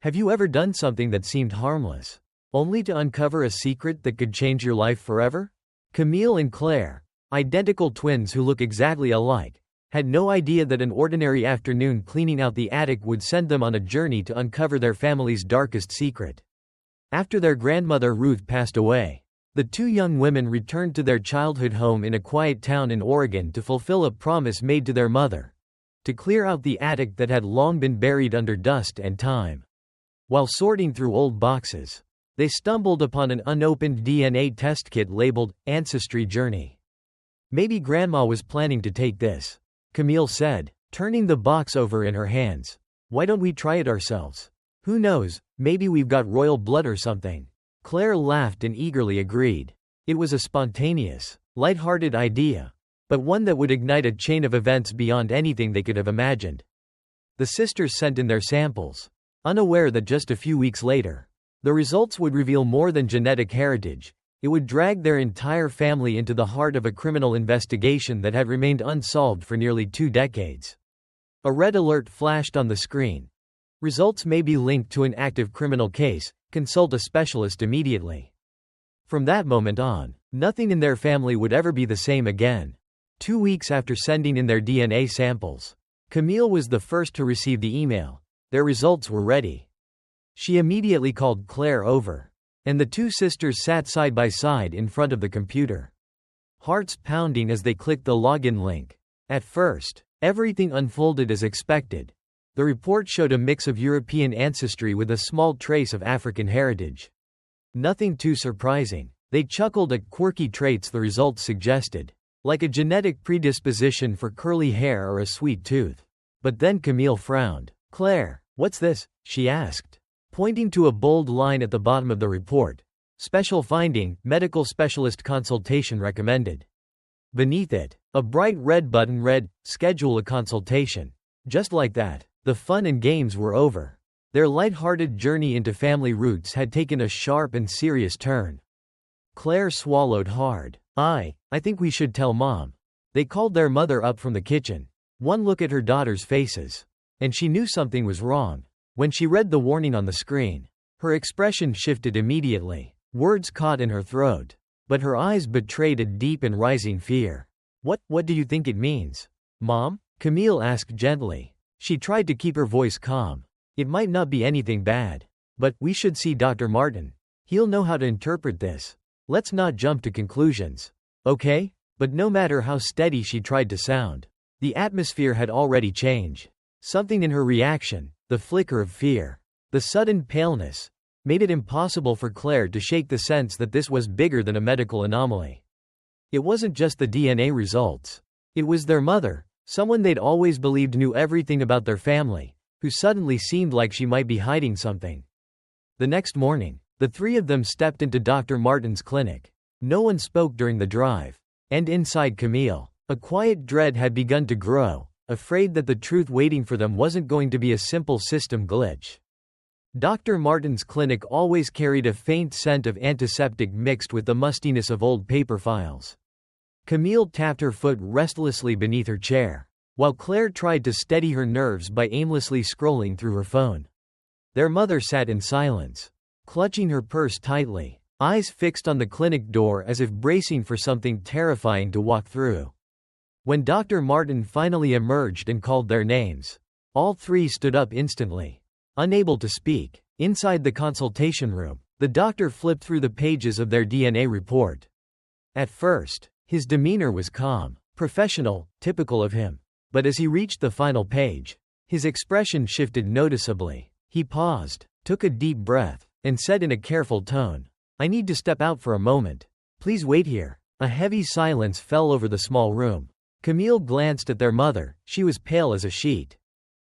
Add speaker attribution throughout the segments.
Speaker 1: Have you ever done something that seemed harmless, only to uncover a secret that could change your life forever? Camille and Claire, identical twins who look exactly alike, had no idea that an ordinary afternoon cleaning out the attic would send them on a journey to uncover their family's darkest secret. After their grandmother Ruth passed away, the two young women returned to their childhood home in a quiet town in Oregon to fulfill a promise made to their mother: to clear out the attic that had long been buried under dust and time. While sorting through old boxes, they stumbled upon an unopened DNA test kit labeled Ancestry Journey. "Maybe Grandma was planning to take this," Camille said, turning the box over in her hands. "Why don't we try it ourselves? Who knows, maybe we've got royal blood or something." Claire laughed and eagerly agreed. It was a spontaneous, light-hearted idea, but one that would ignite a chain of events beyond anything they could have imagined. The sisters sent in their samples, unaware that just a few weeks later, the results would reveal more than genetic heritage. It would drag their entire family into the heart of a criminal investigation that had remained unsolved for nearly 2 decades. A red alert flashed on the screen. "Results may be linked to an active criminal case. Consult a specialist immediately." From that moment on, nothing in their family would ever be the same again. 2 weeks after sending in their DNA samples, Camille was the first to receive the email. Their results were ready. She immediately called Claire over, and the two sisters sat side by side in front of the computer, hearts pounding as they clicked the login link. At first, everything unfolded as expected. The report showed a mix of European ancestry with a small trace of African heritage. Nothing too surprising. They chuckled at quirky traits the results suggested, like a genetic predisposition for curly hair or a sweet tooth. But then Camille frowned. "Claire, what's this?" she asked, pointing to a bold line at the bottom of the report. "Special finding, medical specialist consultation recommended." Beneath it, a bright red button read, "Schedule a consultation." Just like that, the fun and games were over. Their light-hearted journey into family roots had taken a sharp and serious turn. Claire swallowed hard. I think we should tell Mom." They called their mother up from the kitchen. One look at her daughters' faces, and she knew something was wrong. When she read the warning on the screen, her expression shifted immediately. Words caught in her throat, but her eyes betrayed a deep and rising fear. What do you think it means, Mom?" Camille asked gently. She tried to keep her voice calm. "It might not be anything bad, but we should see Dr. Martin. He'll know how to interpret this. Let's not jump to conclusions, okay?" But no matter how steady she tried to sound, the atmosphere had already changed. Something in her reaction, the flicker of fear, the sudden paleness, made it impossible for Claire to shake the sense that this was bigger than a medical anomaly. It wasn't just the DNA results. It was their mother, someone they'd always believed knew everything about their family, who suddenly seemed like she might be hiding something. The next morning, the three of them stepped into Dr. Martin's clinic. No one spoke during the drive. And inside Camille, a quiet dread had begun to grow, afraid that the truth waiting for them wasn't going to be a simple system glitch. Dr. Martin's clinic always carried a faint scent of antiseptic mixed with the mustiness of old paper files. Camille tapped her foot restlessly beneath her chair, while Claire tried to steady her nerves by aimlessly scrolling through her phone. Their mother sat in silence, clutching her purse tightly, eyes fixed on the clinic door as if bracing for something terrifying to walk through. When Dr. Martin finally emerged and called their names, all three stood up instantly, unable to speak. Inside the consultation room, the doctor flipped through the pages of their DNA report. At first, his demeanor was calm, professional, typical of him. But as he reached the final page, his expression shifted noticeably. He paused, took a deep breath, and said in a careful tone, "I need to step out for a moment. Please wait here." A heavy silence fell over the small room. Camille glanced at their mother. She was pale as a sheet.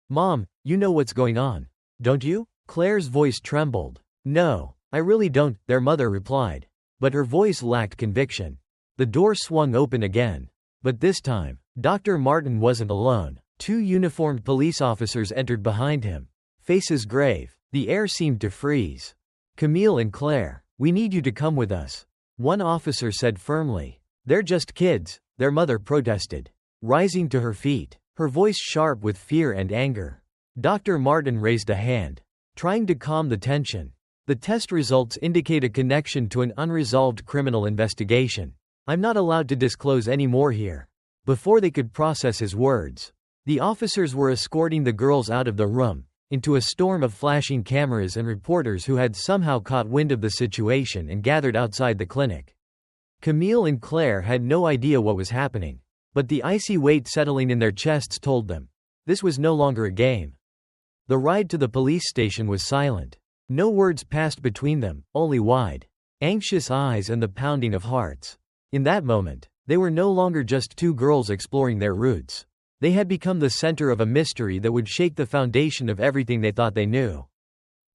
Speaker 1: "Mom, you know what's going on, don't you?" Claire's voice trembled. "No, I really don't," their mother replied. But her voice lacked conviction. The door swung open again. But this time, Dr. Martin wasn't alone. 2 uniformed police officers entered behind him, faces grave. The air seemed to freeze. "Camille and Claire, we need you to come with us," one officer said firmly. "They're just kids," their mother protested, rising to her feet, her voice sharp with fear and anger. Dr. Martin raised a hand. Trying to calm the tension. The test results indicate a connection to an unresolved criminal investigation. I'm not allowed to disclose any more here. Before they could process his words, the officers were escorting the girls out of the room, into a storm of flashing cameras and reporters who had somehow caught wind of the situation and gathered outside the clinic. Camille and Claire had no idea what was happening, but the icy weight settling in their chests told them this was no longer a game. The ride to the police station was silent. No words passed between them, only wide, anxious eyes and the pounding of hearts. In that moment, they were no longer just two girls exploring their roots. They had become the center of a mystery that would shake the foundation of everything they thought they knew.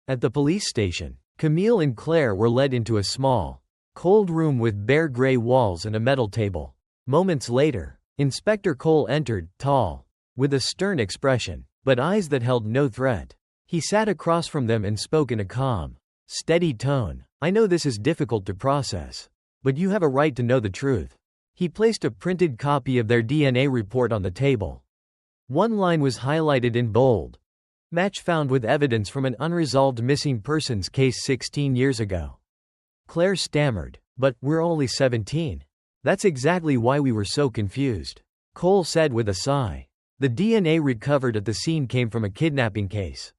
Speaker 1: At the police station, Camille and Claire were led into a small, cold room with bare gray walls and a metal table. Moments later, Inspector Cole entered, tall, with a stern expression, but eyes that held no threat. He sat across from them and spoke in a calm, steady tone. I know this is difficult to process, but you have a right to know the truth. He placed a printed copy of their DNA report on the table. One line was highlighted in bold. Match found with evidence from an unresolved missing persons case 16 years ago. Claire stammered, but we're only 17. That's exactly why we were so confused. Cole said with a sigh. The DNA recovered at the scene came from a kidnapping case.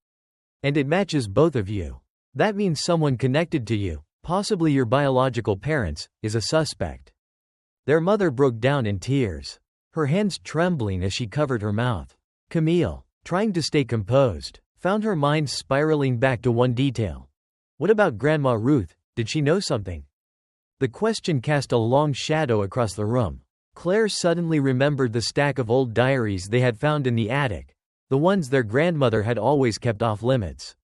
Speaker 1: And it matches both of you. That means someone connected to you, possibly your biological parents, is a suspect. Their mother broke down in tears, her hands trembling as she covered her mouth. Camille, trying to stay composed, found her mind spiraling back to one detail. What about Grandma Ruth? Did she know something? The question cast a long shadow across the room. Claire suddenly remembered the stack of old diaries they had found in the attic, the ones their grandmother had always kept off limits.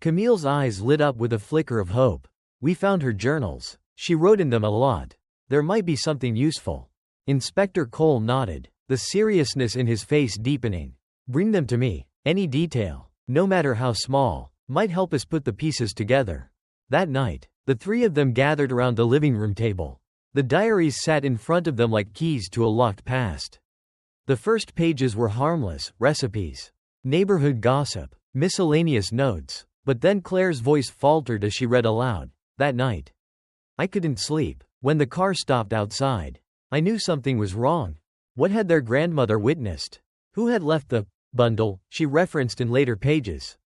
Speaker 1: Camille's eyes lit up with a flicker of hope. We found her journals. She wrote in them a lot. There might be something useful. Inspector Cole nodded, the seriousness in his face deepening. Bring them to me. Any detail, no matter how small, might help us put the pieces together. That night, the three of them gathered around the living room table. The diaries sat in front of them like keys to a locked past. The first pages were harmless, recipes, neighborhood gossip, miscellaneous notes. But then Claire's voice faltered as she read aloud. That night, I couldn't sleep. When the car stopped outside, I knew something was wrong. What had their grandmother witnessed? Who had left the bundle she referenced in later pages?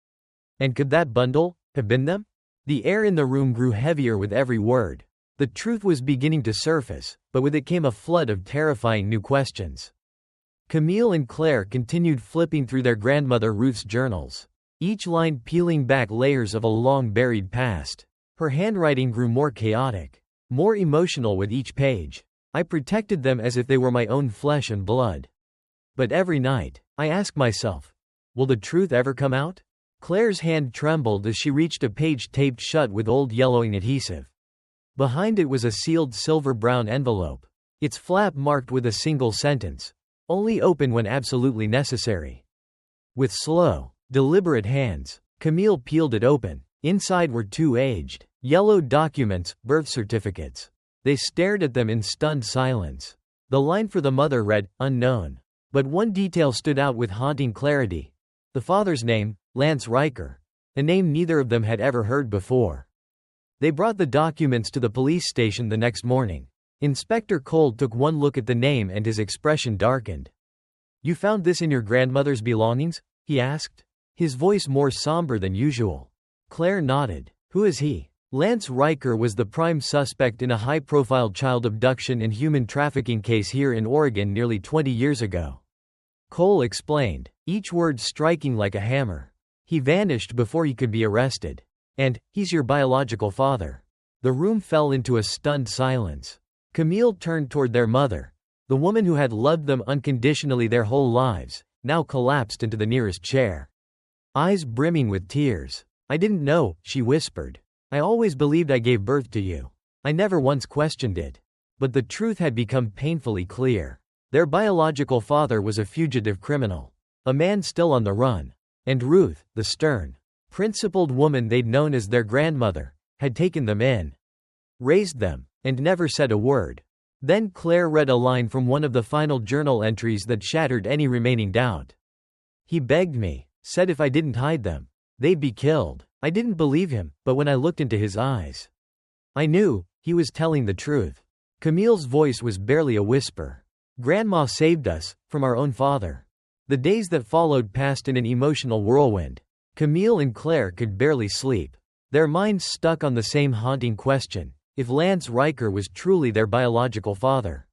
Speaker 1: And could that bundle have been them? The air in the room grew heavier with every word. The truth was beginning to surface, but with it came a flood of terrifying new questions. Camille and Claire continued flipping through their grandmother Ruth's journals, each line peeling back layers of a long-buried past. Her handwriting grew more chaotic, more emotional with each page. I protected them as if they were my own flesh and blood. But every night, I asked myself, will the truth ever come out? Claire's hand trembled as she reached a page taped shut with old yellowing adhesive. Behind it was a sealed silver-brown envelope, its flap marked with a single sentence, only open when absolutely necessary. With slow, deliberate hands, Camille peeled it open. Inside were two aged, yellowed documents, birth certificates. They stared at them in stunned silence. The line for the mother read, unknown. But one detail stood out with haunting clarity. The father's name, Lance Riker. A name neither of them had ever heard before. They brought the documents to the police station the next morning. Inspector Cole took one look at the name and his expression darkened. You found this in your grandmother's belongings? He asked, his voice more somber than usual. Claire nodded. Who is he? Lance Riker was the prime suspect in a high-profile child abduction and human trafficking case here in Oregon nearly 20 years ago. Cole explained, each word striking like a hammer. He vanished before he could be arrested. And, he's your biological father. The room fell into a stunned silence. Camille turned toward their mother. The woman who had loved them unconditionally their whole lives, now collapsed into the nearest chair. Eyes brimming with tears. I didn't know, she whispered. I always believed I gave birth to you. I never once questioned it. But the truth had become painfully clear. Their biological father was a fugitive criminal. A man still on the run. And Ruth, the stern, principled woman they'd known as their grandmother, had taken them in, raised them, and never said a word. Then Claire read a line from one of the final journal entries that shattered any remaining doubt. He begged me, said if I didn't hide them, They'd be killed. I didn't believe him, but when I looked into his eyes, I knew he was telling the truth. Camille's voice was barely a whisper. Grandma saved us from our own father. The days that followed passed in an emotional whirlwind. Camille and Claire could barely sleep. Their minds stuck on the same haunting question: if Lance Riker was truly their biological father,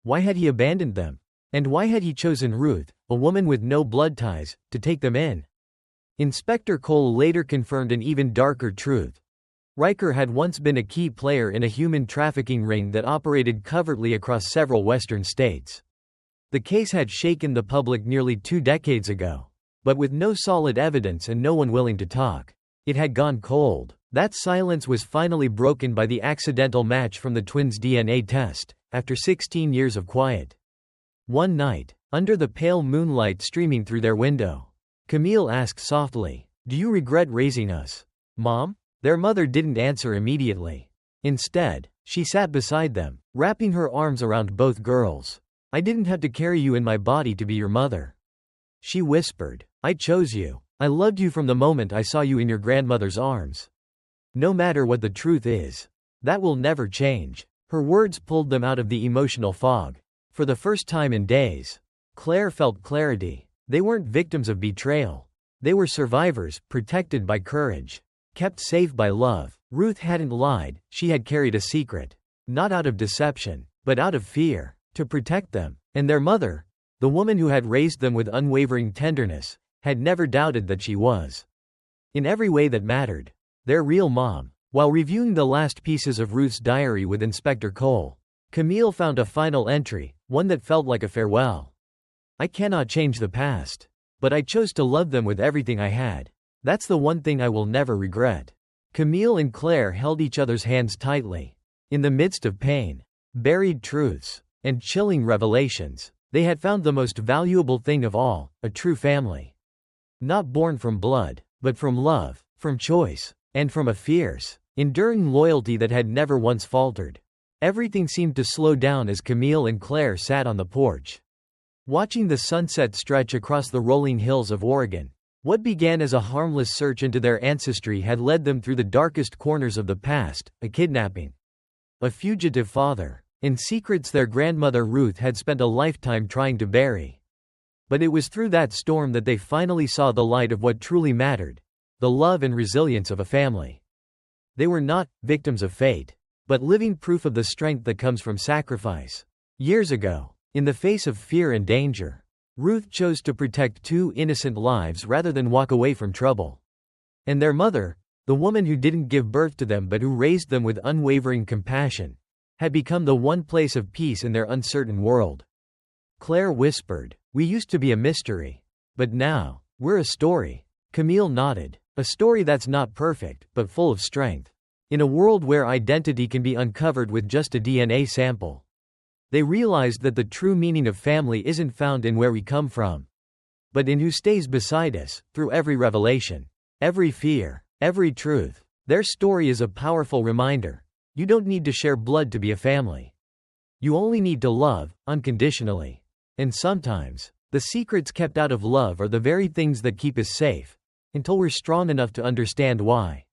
Speaker 1: why had he abandoned them? And why had he chosen Ruth, a woman with no blood ties, to take them in? Inspector Cole later confirmed an even darker truth. Riker had once been a key player in a human trafficking ring that operated covertly across several western states. The case had shaken the public nearly 2 decades ago. But with no solid evidence and no one willing to talk, it had gone cold. That silence was finally broken by the accidental match from the twins' DNA test, after 16 years of quiet. One night, under the pale moonlight streaming through their window, Camille asked softly, "Do you regret raising us, Mom?" Their mother didn't answer immediately. Instead, she sat beside them, wrapping her arms around both girls. "I didn't have to carry you in my body to be your mother," she whispered. "I chose you. I loved you from the moment I saw you in your grandmother's arms. No matter what the truth is, that will never change." Her words pulled them out of the emotional fog. For the first time in days, Claire felt clarity. They weren't victims of betrayal. They were survivors, protected by courage, kept safe by love. Ruth hadn't lied, she had carried a secret. Not out of deception, but out of fear. To protect them. And their mother, the woman who had raised them with unwavering tenderness, had never doubted that she was, in every way that mattered, their real mom. While reviewing the last pieces of Ruth's diary with Inspector Cole, Camille found a final entry, one that felt like a farewell. "I cannot change the past. But I chose to love them with everything I had. That's the one thing I will never regret." Camille and Claire held each other's hands tightly. In the midst of pain, buried truths, and chilling revelations, they had found the most valuable thing of all, a true family. Not born from blood, but from love, from choice, and from a fierce, enduring loyalty that had never once faltered. Everything seemed to slow down as Camille and Claire sat on the porch, watching the sunset stretch across the rolling hills of Oregon. What began as a harmless search into their ancestry had led them through the darkest corners of the past: a kidnapping, a fugitive father, and secrets their grandmother Ruth had spent a lifetime trying to bury. But it was through that storm that they finally saw the light of what truly mattered: the love and resilience of a family. They were not victims of fate, but living proof of the strength that comes from sacrifice. Years ago, in the face of fear and danger, Ruth chose to protect 2 innocent lives rather than walk away from trouble. And their mother, the woman who didn't give birth to them but who raised them with unwavering compassion, had become the one place of peace in their uncertain world. Claire whispered, "We used to be a mystery. But now, we're a story." Camille nodded. "A story that's not perfect, but full of strength. In a world where identity can be uncovered with just a DNA sample." They realized that the true meaning of family isn't found in where we come from, but in who stays beside us, through every revelation, every fear, every truth. Their story is a powerful reminder. You don't need to share blood to be a family. You only need to love, unconditionally. And sometimes, the secrets kept out of love are the very things that keep us safe, until we're strong enough to understand why.